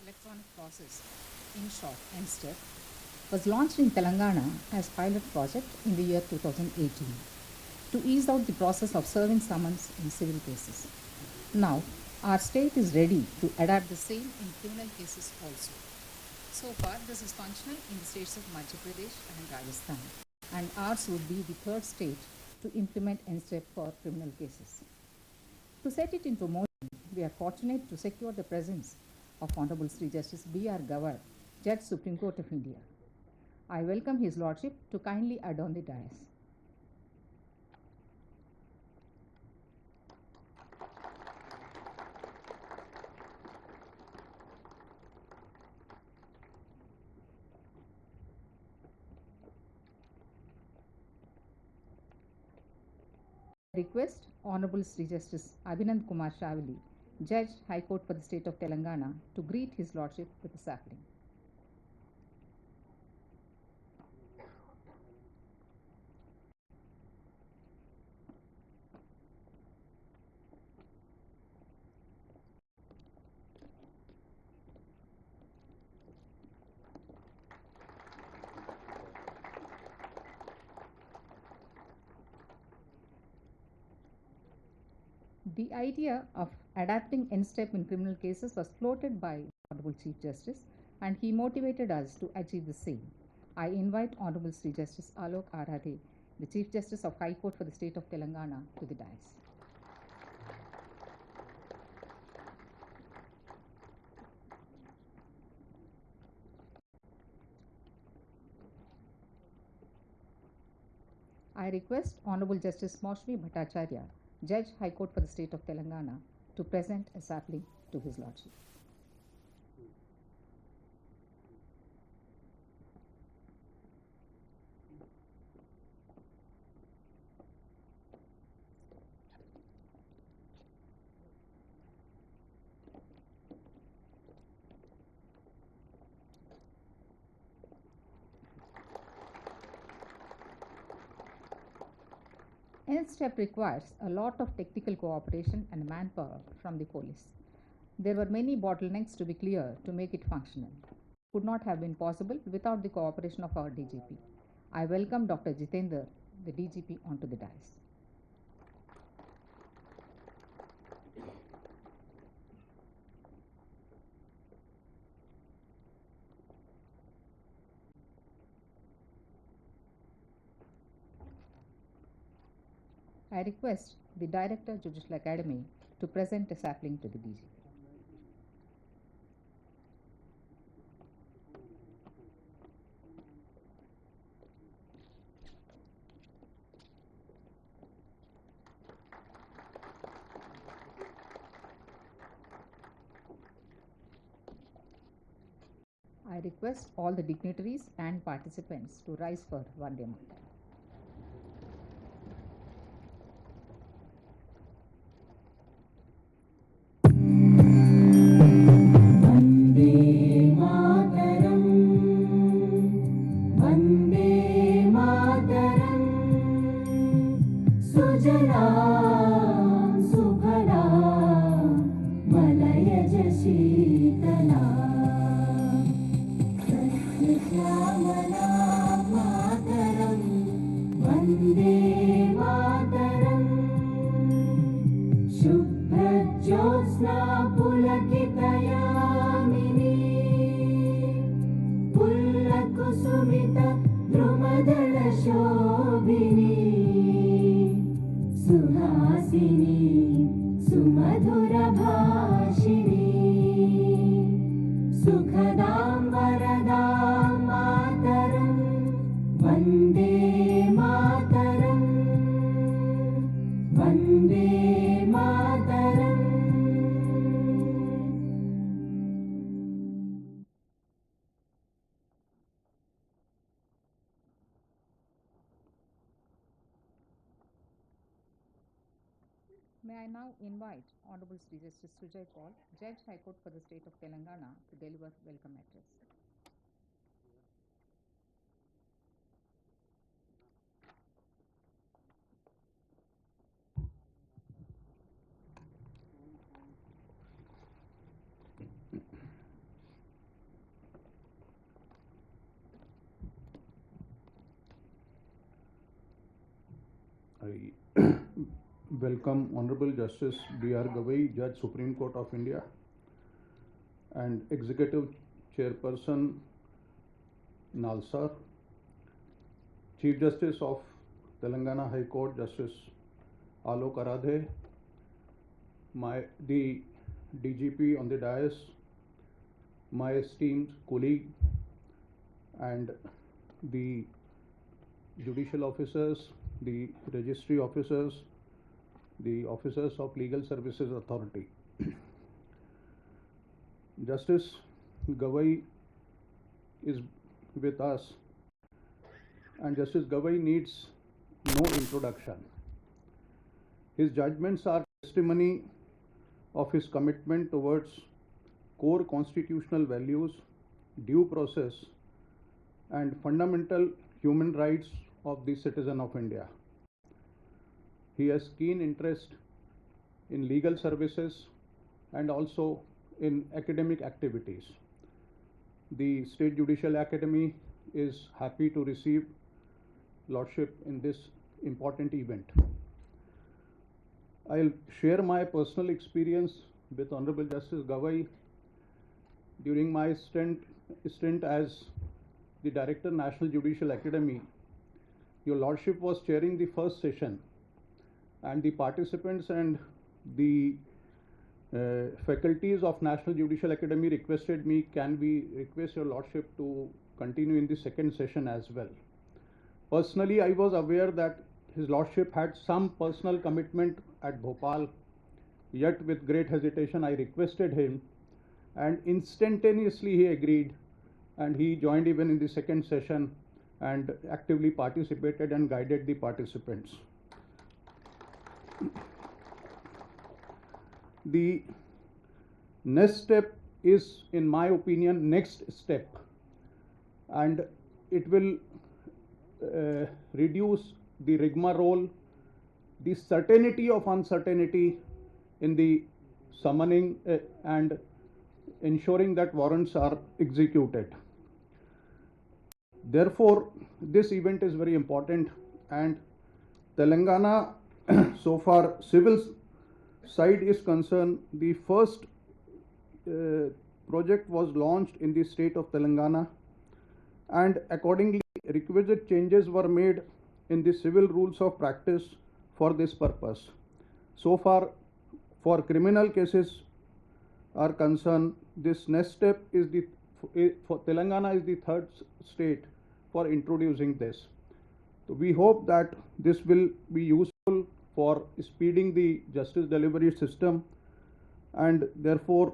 electronic process, in short, NSTEP, was launched in Telangana as pilot project in the year 2018 to ease out the process of serving summons in civil cases. Now, our state is ready to adapt the same in criminal cases also. So far, this is functional in the states of Madhya Pradesh and Rajasthan, and ours would be the third state to implement NSTEP for criminal cases. To set it into motion, we are fortunate to secure the presence of Honorable Sri Justice B.R. Gawar, Judge Supreme Court of India. I welcome His Lordship to kindly adorn the dais. I request Honorable Sri Justice Abhinand Kumar Shavali, Judge, High Court for the State of Telangana, to greet His Lordship with a sapling. The idea of adapting NSTEP in criminal cases was floated by Honorable Chief Justice, and he motivated us to achieve the same. I invite Honorable Sri Justice Alok Aradhe, the Chief Justice of High Court for the State of Telangana, to the dais. I request Honorable Justice Moshmi Bhattacharya, Judge, High Court for the State of Telangana, to present a sapling to His Lordship. NSTEP requires a lot of technical cooperation and manpower from the police. There were many bottlenecks to be cleared to make it functional. It could not have been possible without the cooperation of our DGP. I welcome Dr. Jitendra, the DGP, onto the dais. I request the Director, Judicial Academy, to present a sapling to the DGP. I request all the dignitaries and participants to rise for Vande Mataram. May I now invite Honorable Sri Justice Sujay Paul, Judge, High Court for the State of Telangana, to deliver welcome address. welcome Honorable Justice B.R. Gavai, Judge Supreme Court of India, and Executive Chairperson Nalsar, Chief Justice of Telangana High Court, Justice Alok Aradhe, the DGP on the dais, my esteemed colleague, and the judicial officers, the registry officers, the officers of Legal Services Authority. Justice Gavai is with us, and Justice Gavai needs no introduction. His judgments are testimony of his commitment towards core constitutional values, due process, and fundamental human rights of the citizen of India. He has keen interest in legal services and also in academic activities. The State Judicial Academy is happy to receive Lordship in this important event. I'll share my personal experience with Honorable Justice Gavai during my stint as the Director, National Judicial Academy. Your Lordship was chairing the first session, and the participants and the faculties of National Judicial Academy requested me, can we request your Lordship to continue in the second session as well. Personally, I was aware that His Lordship had some personal commitment at Bhopal, yet with great hesitation I requested him, and instantaneously he agreed, and he joined even in the second session and actively participated and guided the participants. The next step is, in my opinion, next step, and it will reduce the rigmarole, the certainty of uncertainty in the summoning and ensuring that warrants are executed. Therefore, this event is very important, and Telangana, so far civil side is concerned, the first project was launched in the state of Telangana, and accordingly requisite changes were made in the civil rules of practice for this purpose. So far, for criminal cases are concerned, this next step is for Telangana is the third state for introducing this. So we hope that this will be useful for speeding the justice delivery system, and therefore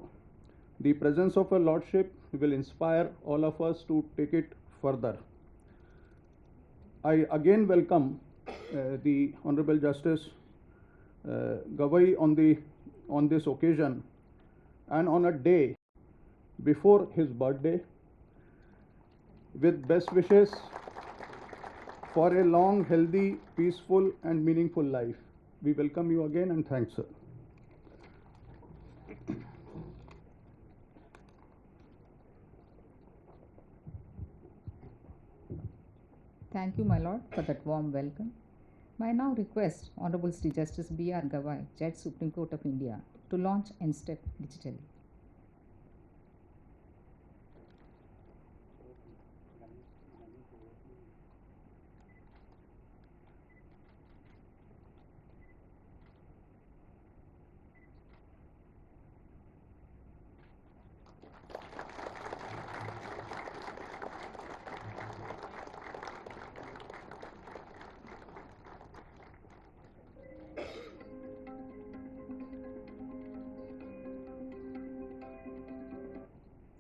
the presence of a Lordship will inspire all of us to take it further. I again welcome the Honorable Justice Gavai on this occasion, and on a day before his birthday, with best wishes for a long, healthy, peaceful and meaningful life. We welcome you again, and thanks, sir. Thank you, my Lord, for that warm welcome. I now request Honorable Sri Justice B.R. Gavai, Judge Supreme Court of India, to launch NSTEP digitally.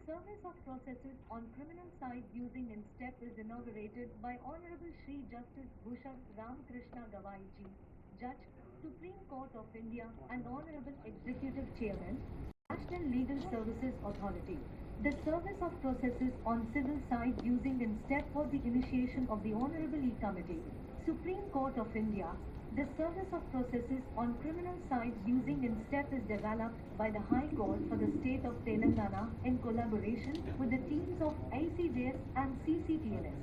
Service of processes on criminal side using NSTEP is inaugurated by Honorable Shri Justice Bhushan Ramakrishna Gavai Ji, Judge, Supreme Court of India and Honorable Executive Chairman, National Legal Services Authority. The service of processes on civil side using NSTEP for the initiation of the Honorable E-Committee, Supreme Court of India. The service of processes on criminal side using NSTEP is developed by the High Court for the state of Telangana in collaboration with the teams of ICJS and CCTLS.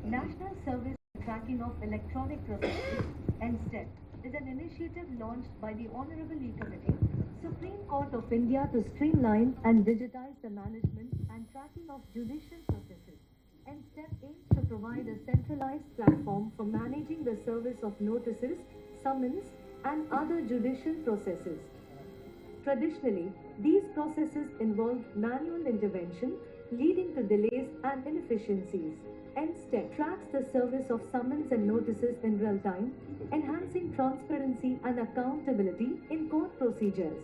National Service Tracking of Electronic Processes, NSTEP. is an initiative launched by the Honorable E-Committee, Supreme Court of India to streamline and digitize the management and tracking of judicial processes. And STEP aims to provide a centralized platform for managing the service of notices, summons, and other judicial processes. Traditionally, these processes involved manual intervention, leading to delays and inefficiencies. NSTEP tracks the service of summons and notices in real time, enhancing transparency and accountability in court procedures.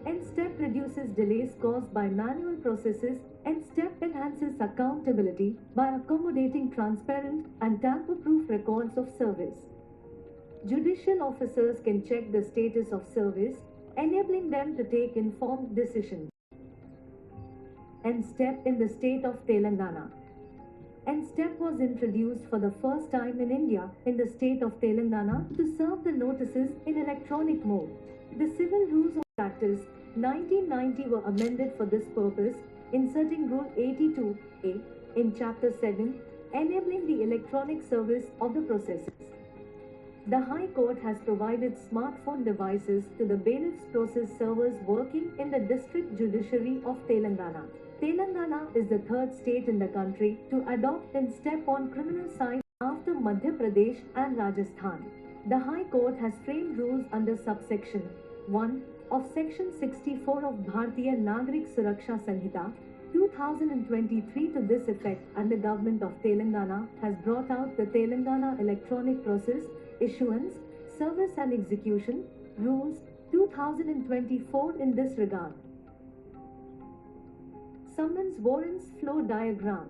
NSTEP reduces delays caused by manual processes. NSTEP enhances accountability by accommodating transparent and tamper-proof records of service. Judicial officers can check the status of service, enabling them to take informed decisions. NSTEP in the state of Telangana. NSTEP was introduced for the first time in India in the state of Telangana to serve the notices in electronic mode. The Civil Rules of Practice 1990 were amended for this purpose, inserting Rule 82A in Chapter 7, enabling the electronic service of the processes. The High Court has provided smartphone devices to the bailiffs' process servers working in the District Judiciary of Telangana. Telangana is the third state in the country to adopt NSTEP on criminal side after Madhya Pradesh and Rajasthan. The High Court has framed rules under subsection 1 of Section 64 of Bharatiya Nagarik Suraksha Sanhita 2023 to this effect, and the government of Telangana has brought out the Telangana Electronic Process, Issuance, Service and Execution Rules 2024 in this regard. Summons warrants flow diagram.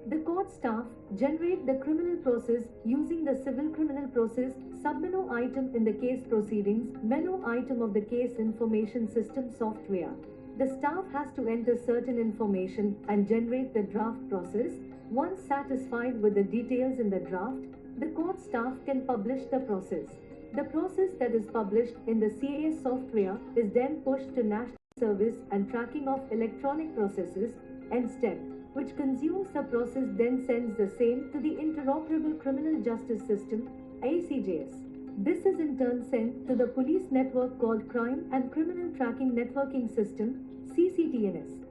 The court staff generate the criminal process using the civil criminal process sub-menu item in the case proceedings menu item of the case information system software. The staff has to enter certain information and generate the draft process. Once satisfied with the details in the draft, the court staff can publish the process. The process that is published in the CAS software is then pushed to National Service and Tracking of Electronic Processes (NSTEP), which consumes the process, then sends the same to the Interoperable Criminal Justice System (ICJS). This is in turn sent to the police network called Crime and Criminal Tracking Networking System (CCTNS).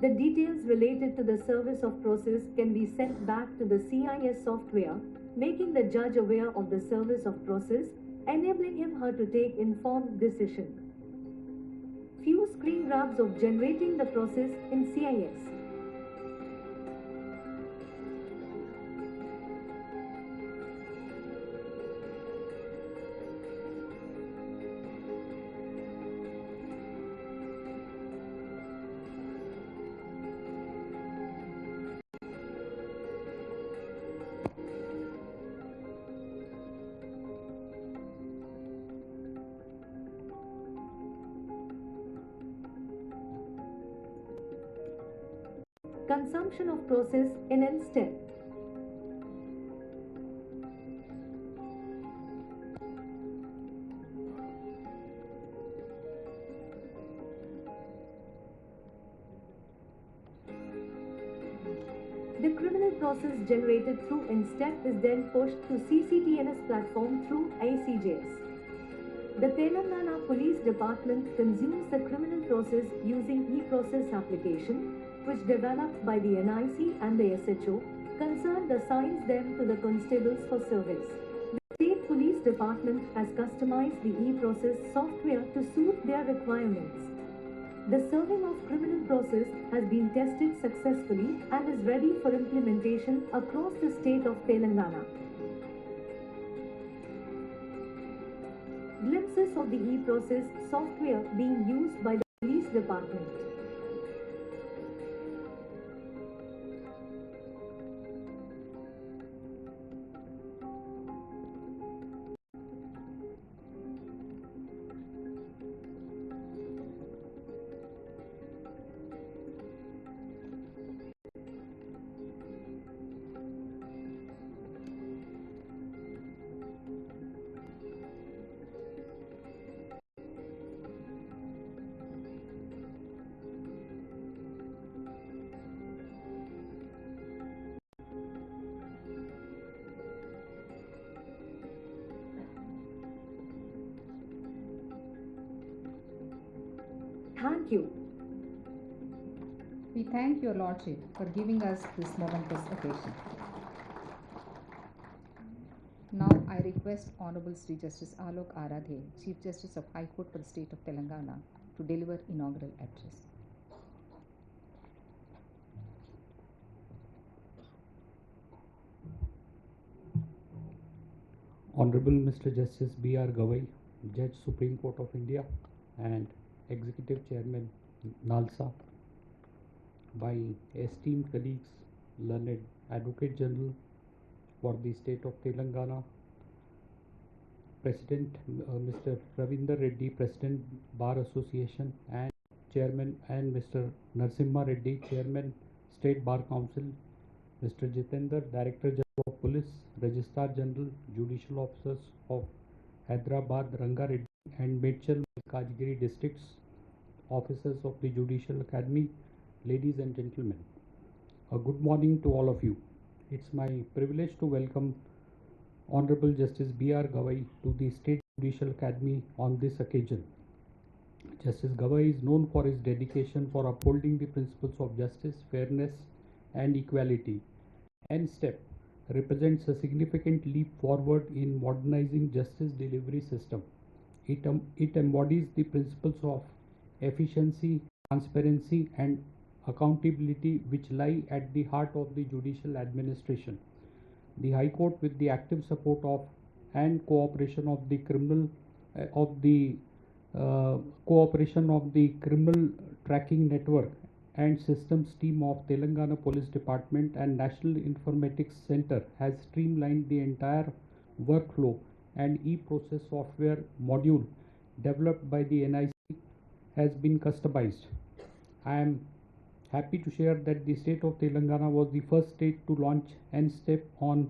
The details related to the service of process can be sent back to the CIS software, making the judge aware of the service of process, enabling him/her to take informed decision. Few screen grabs of generating the process in CIS. Consumption of process in NSTEP. The criminal process generated through NSTEP is then pushed to CCTNS platform through ICJS. The Telangana Police Department consumes the criminal process using e-process application, which developed by the NIC and the SHO concerned assigns them to the constables for service. The State Police Department has customized the e-process software to suit their requirements. The serving of criminal process has been tested successfully and is ready for implementation across the state of Telangana. Glimpses of the e-process software being used by the police department. Thank you. We thank your Lordship for giving us this momentous occasion. Now I request Honorable Sri Justice Alok Aradhe, Chief Justice of High Court for the State of Telangana, to deliver inaugural address. Honorable Mr. Justice B.R. Gavai, Judge Supreme Court of India and Executive Chairman NALSA, my esteemed colleagues, learned Advocate General for the State of Telangana, President Mr. Ravinder Reddy, President Bar Association and Chairman, and Mr. Narsimha Reddy, Chairman State Bar Council, Mr. Jitendra, Director General of Police, Registrar General, Judicial Officers of Hyderabad, Rangareddy and Medchal, Kajgiri districts, officers of the Judicial Academy, ladies and gentlemen. A good morning to all of you. It's my privilege to welcome Honorable Justice B.R. Gavai to the State Judicial Academy on this occasion. Justice Gavai is known for his dedication for upholding the principles of justice, fairness and equality. NSTEP represents a significant leap forward in modernizing justice delivery system. It embodies the principles of efficiency, transparency and accountability which lie at the heart of the judicial administration. The High Court, with the active support of and cooperation of the criminal tracking network and systems team of Telangana Police Department and National Informatics Center, has streamlined the entire workflow, and e-process software module developed by the NIC has been customized. I am happy to share that the state of Telangana was the first state to launch NSTEP on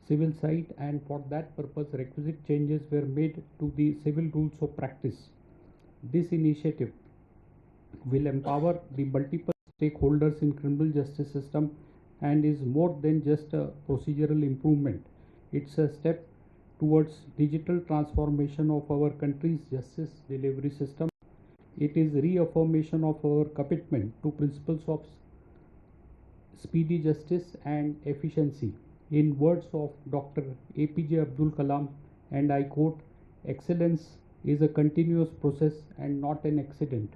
civil side, and for that purpose requisite changes were made to the civil rules of practice. This initiative will empower the multiple stakeholders in criminal justice system and is more than just a procedural improvement. It's a step towards digital transformation of our country's justice delivery system. It is reaffirmation of our commitment to principles of speedy justice and efficiency. In words of Dr. APJ Abdul Kalam, and I quote, "Excellence is a continuous process and not an accident,"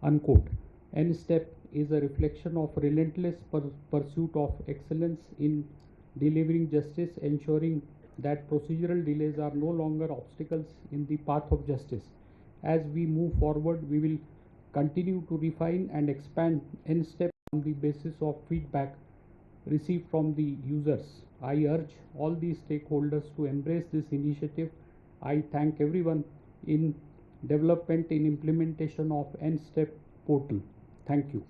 unquote. NSTEP is a reflection of relentless pursuit of excellence in delivering justice, ensuring that procedural delays are no longer obstacles in the path of justice. As we move forward, we will continue to refine and expand NSTEP on the basis of feedback received from the users. I urge all the stakeholders to embrace this initiative. I thank everyone in development and implementation of NSTEP portal. Thank you.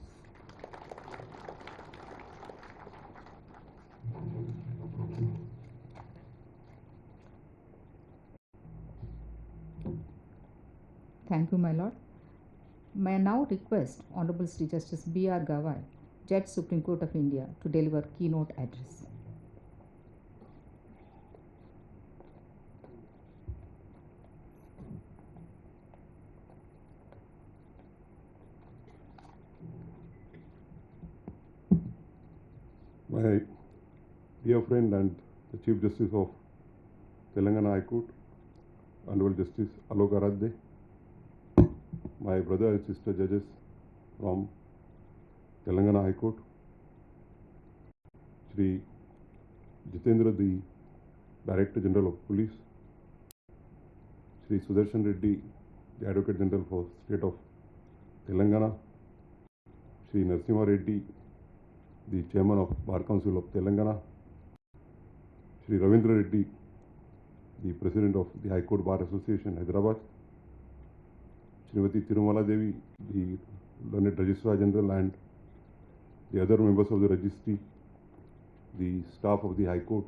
Thank you, my Lord. May I now request Honorable Sri Justice B.R. Gavai, Judge Supreme Court of India, to deliver keynote address. My dear friend and the Chief Justice of Telangana High Court, Honorable Justice Alok Aradhe, my brother and sister judges from Telangana High Court, Shri Jitendra, the Director General of Police, Shri Sudarshan Reddy, the Advocate General for State of Telangana, Shri Narsimha Reddy, the Chairman of Bar Council of Telangana, Shri Ravindra Reddy, the President of the High Court Bar Association, Hyderabad, Srimati Tirumala Devi, the Learned Registrar General, and the other members of the registry, the staff of the High Court,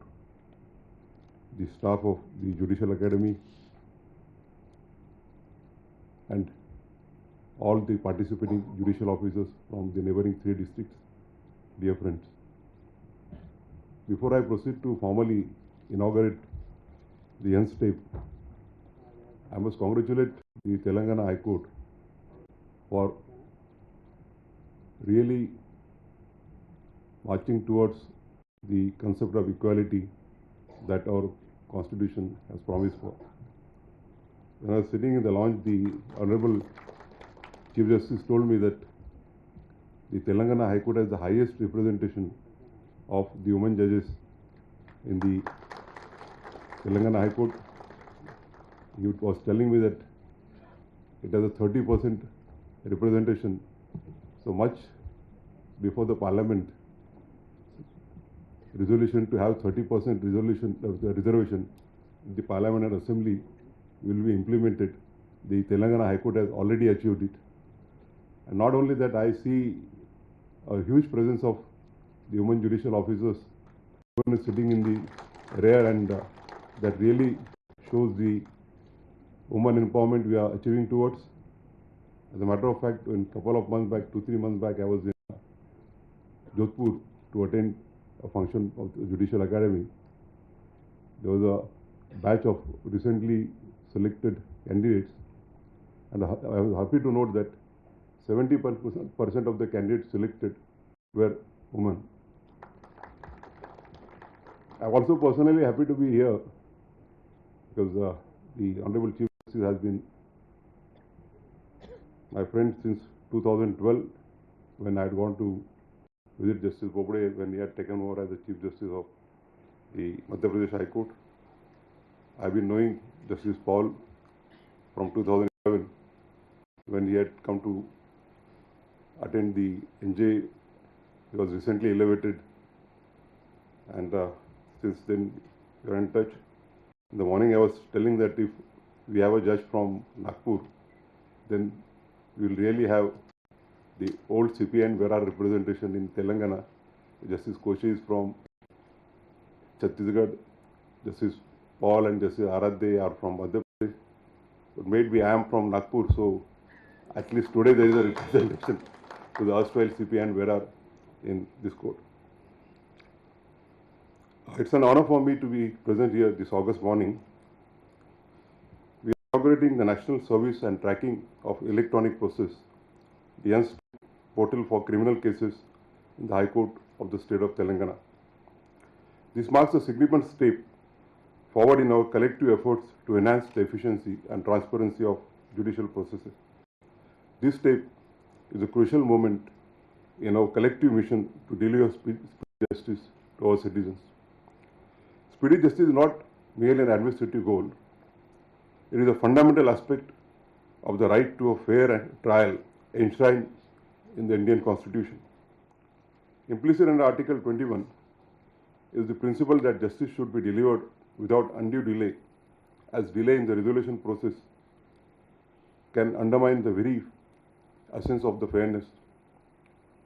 the staff of the Judicial Academy, and all the participating judicial officers from the neighboring 3 districts. Dear friends, before I proceed to formally inaugurate the NSTEP, I must congratulate the Telangana High Court for really marching towards the concept of equality that our Constitution has promised for. When I was sitting in the lounge, the Honorable Chief Justice told me that the Telangana High Court has the highest representation of the women judges in the Telangana High Court. He was telling me that it has a 30% representation. So much before the Parliament resolution to have 30% resolution of the reservation, the Parliament and Assembly will be implemented. The Telangana High Court has already achieved it. And not only that, I see a huge presence of the women judicial officers sitting in the rear, and that really shows the women empowerment we are achieving towards. As a matter of fact, in a couple of months back, 2-3 months back, I was in Jodhpur to attend a function of the Judicial Academy. There was a batch of recently selected candidates, and I was happy to note that 70% of the candidates selected were women. I'm also personally happy to be here because the Honorable Chief Justice has been my friend since 2012, when I had gone to visit Justice Bobde when he had taken over as the Chief Justice of the Madhya Pradesh High Court. I've been knowing Justice Paul from 2011 when he had come to attend the NJ. He was recently elevated, and since then we are in touch. In the morning I was telling that if we have a judge from Nagpur, then we will really have the old CPI and Vera representation in Telangana. Justice Koshi is from Chhattisgarh, Justice Paul and Justice Aradhe are from Madhya Pradesh. But maybe I am from Nagpur, so at least today there is a representation to the erstwhile CPI and Vera in this court. It's an honor for me to be present here this August morning. We are inaugurating the National Service and Tracking of Electronic Process, the NST portal for criminal cases in the High Court of the state of Telangana. This marks a significant step forward in our collective efforts to enhance the efficiency and transparency of judicial processes. This step is a crucial moment in our collective mission to deliver speedy justice to our citizens. Speedy justice is not merely an administrative goal. It is a fundamental aspect of the right to a fair trial enshrined in the Indian Constitution. Implicit in Article 21 is the principle that justice should be delivered without undue delay, as delay in the resolution process can undermine the very essence of the fairness.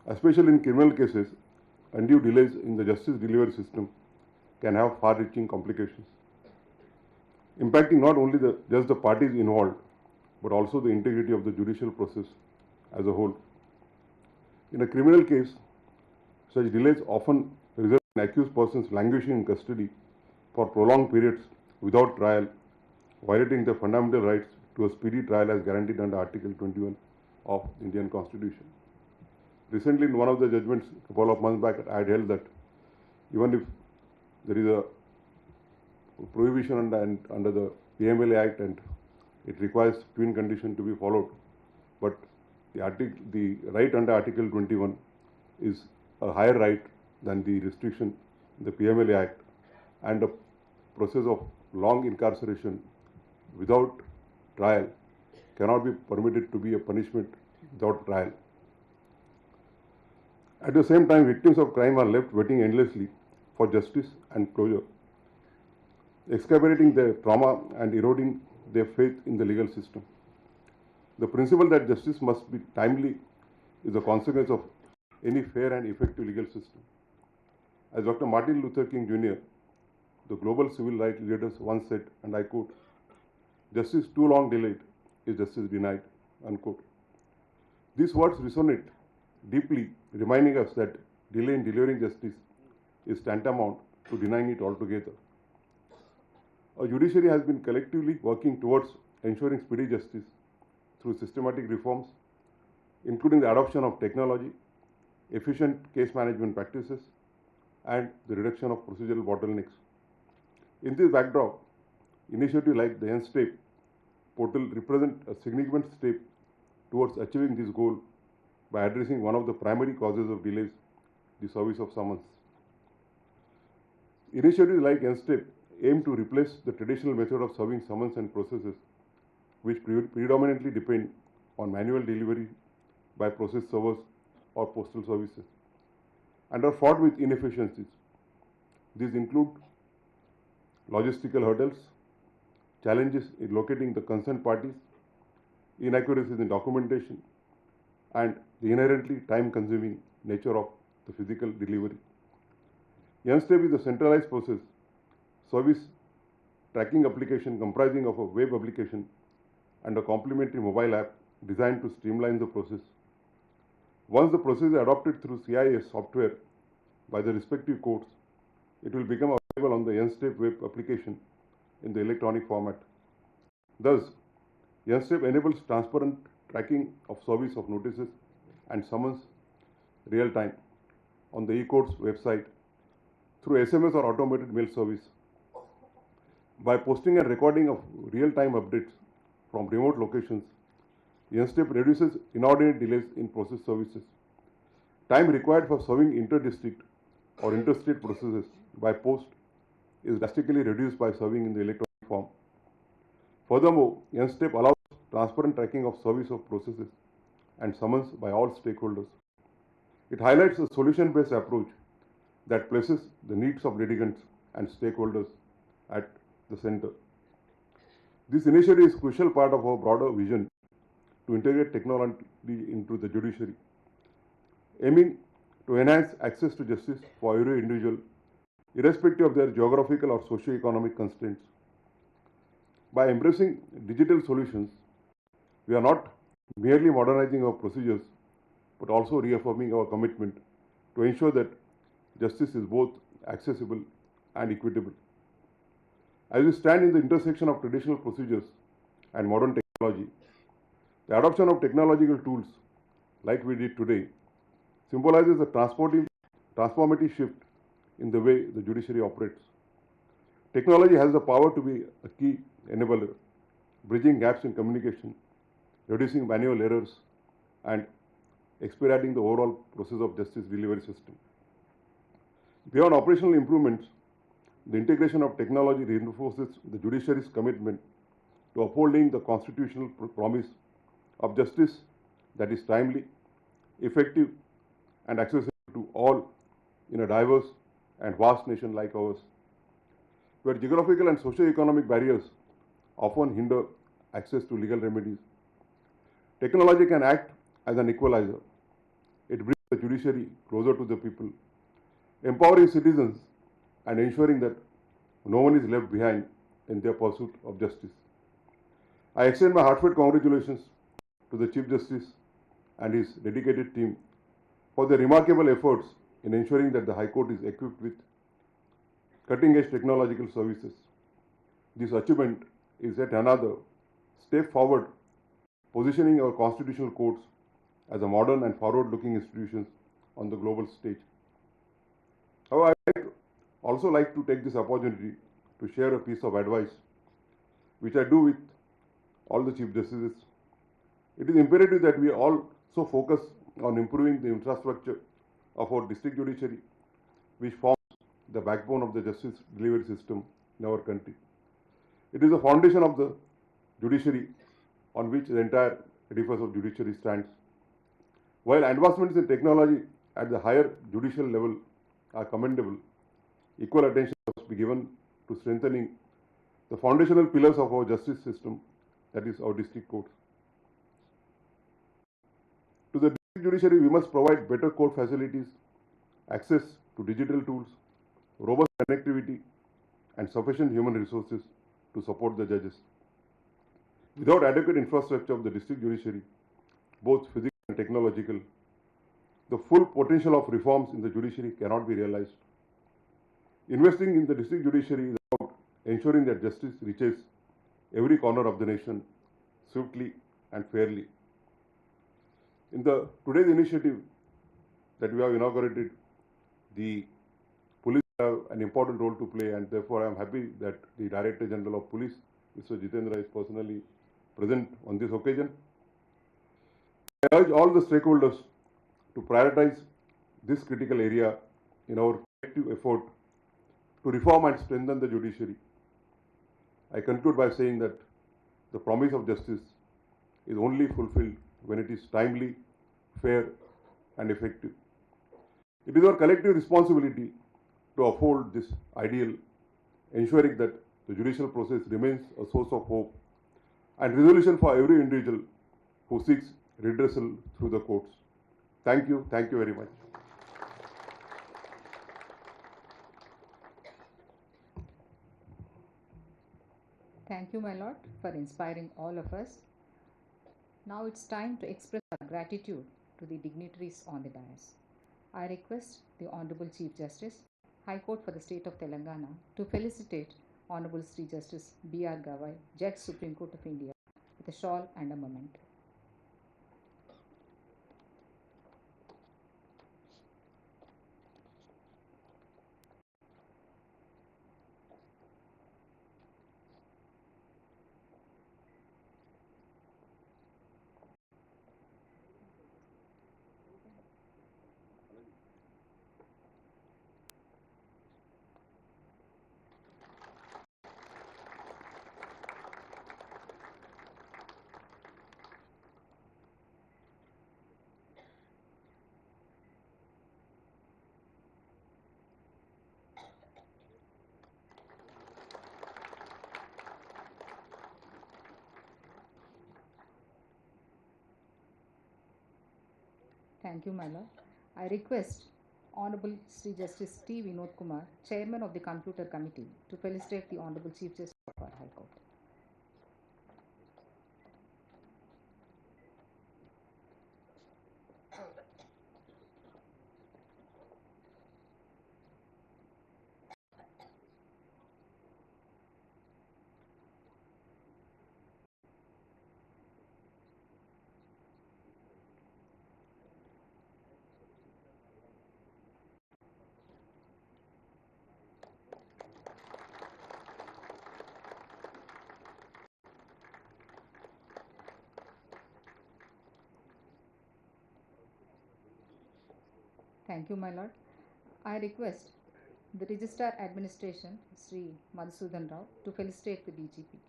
Especially in criminal cases, undue delays in the justice delivery system can have far-reaching complications, impacting not only just the parties involved, but also the integrity of the judicial process as a whole. In a criminal case, such delays often result in accused persons languishing in custody for prolonged periods without trial, violating the fundamental rights to a speedy trial as guaranteed under Article 21 of the Indian Constitution. Recently, in one of the judgments, a couple of months back, I had held that even if there is a prohibition under the PMLA Act and it requires twin condition to be followed, but the right under Article 21 is a higher right than the restriction in the PMLA Act, and a process of long incarceration without trial cannot be permitted to be a punishment without trial. At the same time, victims of crime are left waiting endlessly for justice and closure, exacerbating their trauma and eroding their faith in the legal system. The principle that justice must be timely is a consequence of any fair and effective legal system. As Dr. Martin Luther King Jr., the global civil rights leaders once said, and I quote, "Justice too long delayed is justice denied," unquote. These words resonate deeply, reminding us that delay in delivering justice is tantamount to denying it altogether. Our judiciary has been collectively working towards ensuring speedy justice through systematic reforms, including the adoption of technology efficient case management practices, and the reduction of procedural bottlenecks. In this backdrop, initiatives like the NSTEP portal represent a significant step towards achieving this goal by addressing one of the primary causes of delays, the service of summons. Initiatives like NSTEP aim to replace the traditional method of serving summons and processes, which predominantly depend on manual delivery by process servers or postal services, and are fraught with inefficiencies. These include logistical hurdles, challenges in locating the concerned parties, inaccuracies in documentation, and the inherently time-consuming nature of the physical delivery. NSTEP is a centralized process service tracking application comprising of a web application and a complementary mobile app designed to streamline the process. Once the process is adopted through CIS software by the respective courts, it will become available on the NSTEP web application in the electronic format. Thus, NSTEP enables transparent tracking of service of notices and summons real time on the e-courts website through SMS or automated mail service. By posting and recording of real-time updates from remote locations, NSTEP reduces inordinate delays in process services. Time required for serving inter-district or interstate processes by post is drastically reduced by serving in the electronic form. Furthermore, NSTEP allows transparent tracking of service of processes and summons by all stakeholders. It highlights a solution-based approach that places the needs of litigants and stakeholders at the center. This initiative is a crucial part of our broader vision to integrate technology into the judiciary, aiming to enhance access to justice for every individual, irrespective of their geographical or socio-economic constraints. By embracing digital solutions, we are not merely modernizing our procedures, but also reaffirming our commitment to ensure that justice is both accessible and equitable. As we stand in the intersection of traditional procedures and modern technology, the adoption of technological tools like we did today symbolizes a transformative shift in the way the judiciary operates. Technology has the power to be a key enabler, bridging gaps in communication, reducing manual errors, and expediting the overall process of justice delivery system. Beyond operational improvements, the integration of technology reinforces the judiciary's commitment to upholding the constitutional promise of justice that is timely, effective, and accessible to all in a diverse and vast nation like ours, where geographical and socio-economic barriers often hinder access to legal remedies. Technology can act as an equalizer. It brings the judiciary closer to the people, empowering citizens and ensuring that no one is left behind in their pursuit of justice. I extend my heartfelt congratulations to the Chief Justice and his dedicated team for their remarkable efforts in ensuring that the High Court is equipped with cutting-edge technological services. This achievement is yet another step forward, positioning our constitutional courts as a modern and forward-looking institutions on the global stage. However, I would also like to take this opportunity to share a piece of advice, which I do with all the Chief Justices. It is imperative that we also focus on improving the infrastructure of our district judiciary, which forms the backbone of the justice delivery system in our country. It is the foundation of the judiciary on which the entire edifice of judiciary stands. While advancements in technology at the higher judicial level are commendable, equal attention must be given to strengthening the foundational pillars of our justice system, that is, our district courts. To the district judiciary, we must provide better court facilities, access to digital tools, robust connectivity, and sufficient human resources to support the judges. Without adequate infrastructure of the district judiciary, both physical and technological, the full potential of reforms in the judiciary cannot be realized. Investing in the district judiciary is about ensuring that justice reaches every corner of the nation swiftly and fairly. In today's initiative that we have inaugurated, the police have an important role to play, and therefore I am happy that the Director General of Police, Mr. Jitendra, is personally present on this occasion. I urge all the stakeholders to prioritize this critical area in our collective effort to reform and strengthen the judiciary. I conclude by saying that the promise of justice is only fulfilled when it is timely, fair, and effective. It is our collective responsibility to uphold this ideal, ensuring that the judicial process remains a source of hope and resolution for every individual who seeks redressal through the courts. Thank you very much. Thank you, my lord, for inspiring all of us. Now it's time to express our gratitude to the dignitaries on the dais. I request the Honorable Chief Justice, High Court for the State of Telangana, to felicitate Honorable Sri Justice B.R. Gavai, Judge Supreme Court of India, with a shawl and a memento. Thank you, my lord. I request Honorable Sri Justice T. Vinod Kumar, Chairman of the Computer Committee, to felicitate the Honorable Chief Justice of our High Court. Thank you, my lord. I request the Registrar Administration, Sri Madhusudan Rao, to felicitate the DGP.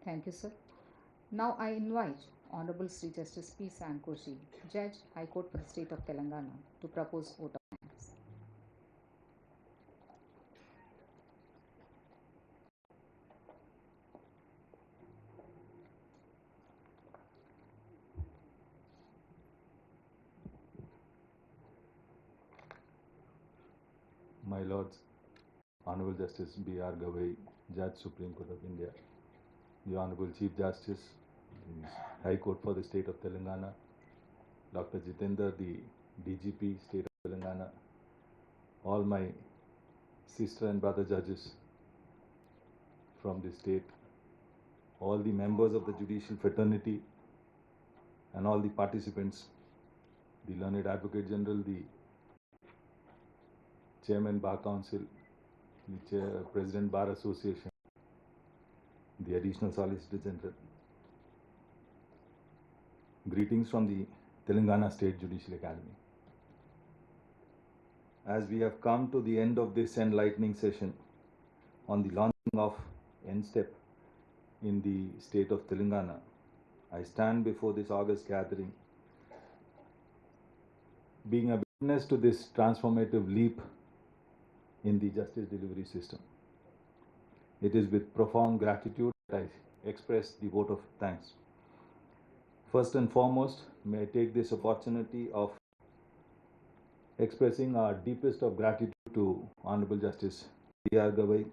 Thank you, sir. Now I invite Honorable Sri Justice P. Sankoshi, Judge, High Court for the State of Telangana, to propose vote of thanks. My Lords, Honorable Justice B.R. Gavai, Judge Supreme Court of India, the Honorable Chief Justice, High Court for the State of Telangana, Dr. Jitendra, the DGP, State of Telangana, all my sister and brother judges from the state, all the members of the judicial fraternity, and all the participants, the Learned Advocate General, the Chairman Bar Council, the President Bar Association, the Additional Solicitor General. Greetings from the Telangana State Judicial Academy. As we have come to the end of this enlightening session on the launching of NSTEP in the state of Telangana, I stand before this august gathering, being a witness to this transformative leap in the justice delivery system. It is with profound gratitude that I express the vote of thanks. First and foremost, may I take this opportunity of expressing our deepest of gratitude to Honorable Justice B.R. Gavai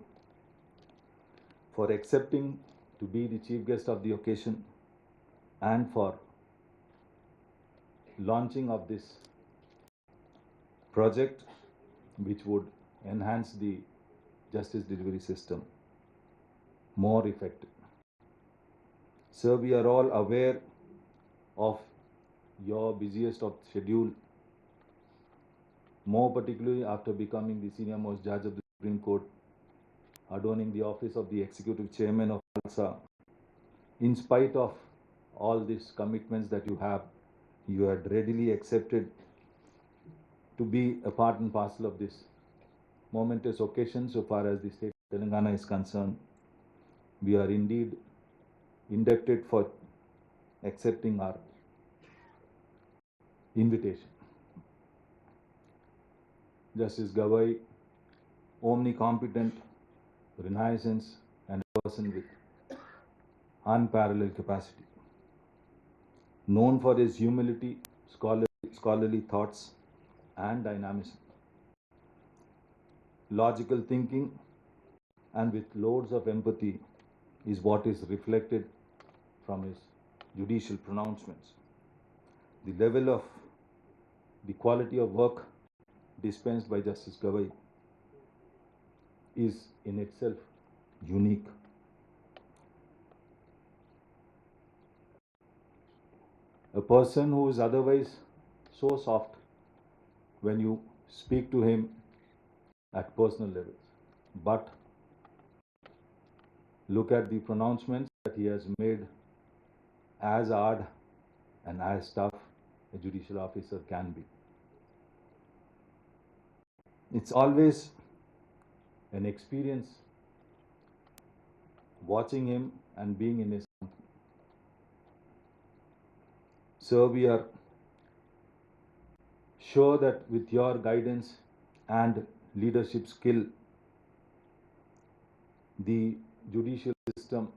for accepting to be the chief guest of the occasion and for launching of this project which would enhance the justice delivery system more effective. Sir, we are all aware of your busiest of schedule, more particularly after becoming the senior most judge of the Supreme Court, adorning the office of the executive chairman of ALSA. In spite of all these commitments that you had readily accepted to be a part and parcel of this momentous occasion so far as the state of Telangana is concerned. We are indeed indebted for accepting our invitation. Justice Gavai, omnicompetent, renaissance, and a person with unparalleled capacity. Known for his humility, scholarly thoughts, and dynamism. Logical thinking, and with loads of empathy, is what is reflected from his judicial pronouncements. The level of the quality of work dispensed by Justice Gavai is in itself unique. A person who is otherwise so soft when you speak to him at personal levels, but look at the pronouncements that he has made, as hard and as tough a judicial officer can be. It's always an experience watching him and being in his company. So we are sure that with your guidance and leadership skill, the judicial system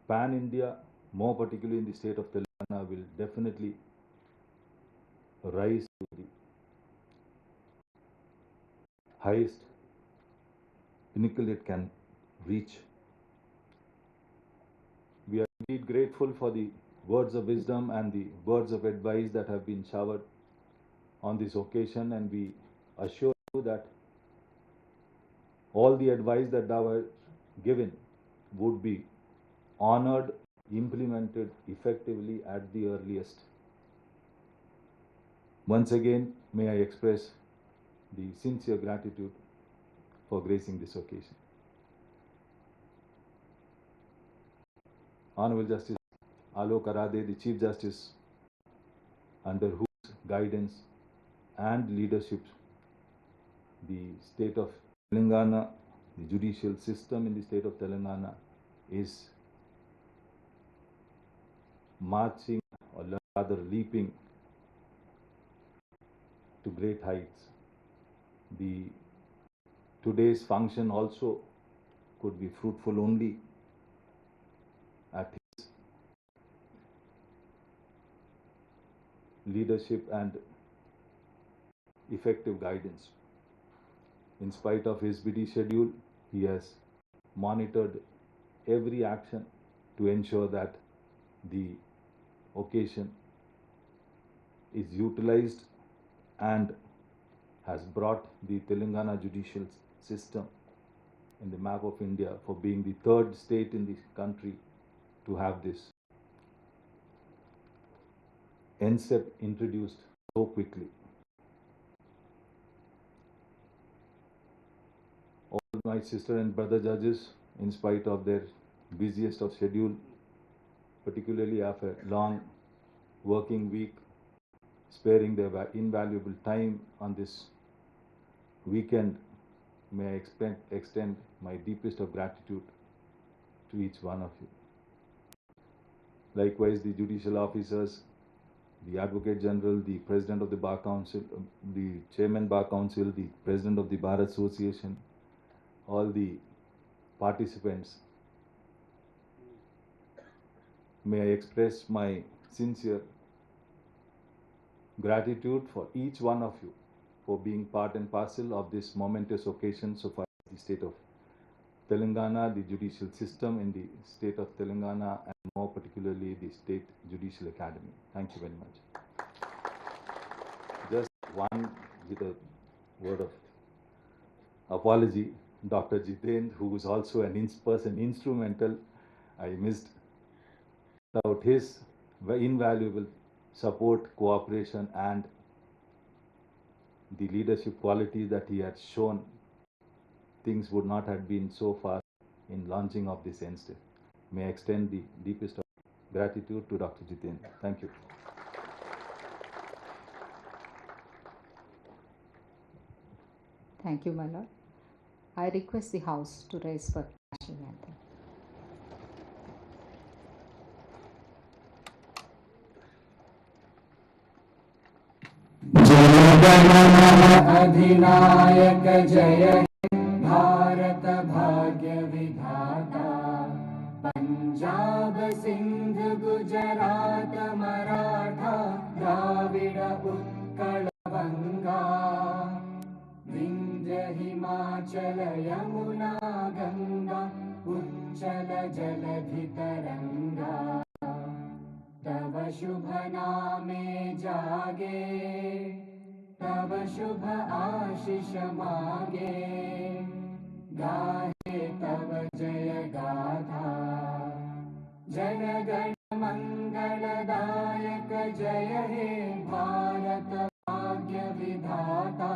pan-India, more particularly in the state of Telangana, will definitely rise to the highest pinnacle it can reach. We are indeed grateful for the words of wisdom and the words of advice that have been showered on this occasion, and we assure you that all the advice that thou hast given would be honored, implemented effectively at the earliest. Once again, may I express the sincere gratitude for gracing this occasion. Honorable Justice Alok Arade, the Chief Justice, under whose guidance and leadership the state of Telangana, the judicial system in the state of Telangana is marching, or rather leaping, to great heights. Today's function also could be fruitful only at his leadership and effective guidance. In spite of his busy schedule, he has monitored every action to ensure that the occasion is utilized and has brought the Telangana judicial system in the map of India for being the third state in the country to have this NCEP introduced so quickly. All my sister and brother judges, in spite of their busiest of schedule, particularly after a long working week, sparing their invaluable time on this weekend, may I extend my deepest of gratitude to each one of you. Likewise, the judicial officers, the Advocate General, the President of the Bar Council, the Chairman Bar Council, the President of the Bar Association, all the participants, may I express my sincere gratitude for each one of you for being part and parcel of this momentous occasion so far as the state of Telangana, the judicial system in the state of Telangana, and more particularly the State Judicial Academy. Thank you very much. Just one with a word of apology, Dr. Jitendra, who was also an person instrumental. I missed out his invaluable support, cooperation, and the leadership qualities that he had shown. Things would not have been so fast in launching of this NSTEP. May I extend the deepest of gratitude to Dr. Jitendra. Thank you. Thank you, my lord. I request the House to raise for national anthem. अधिनायक जय भारत भाग्य विधाता पंजाब सिंध गुजरात मराठा द्राविड उत्कल बंगा विंध्य हिमाचल यमुना गंगा उच्चल जलधि तरंगा तव शुभ नामे जागे तव शुभ आशीष मागे गाहे तव जय गाथा जन गण मंगलदायक जय हे भारत भाग्य विधाता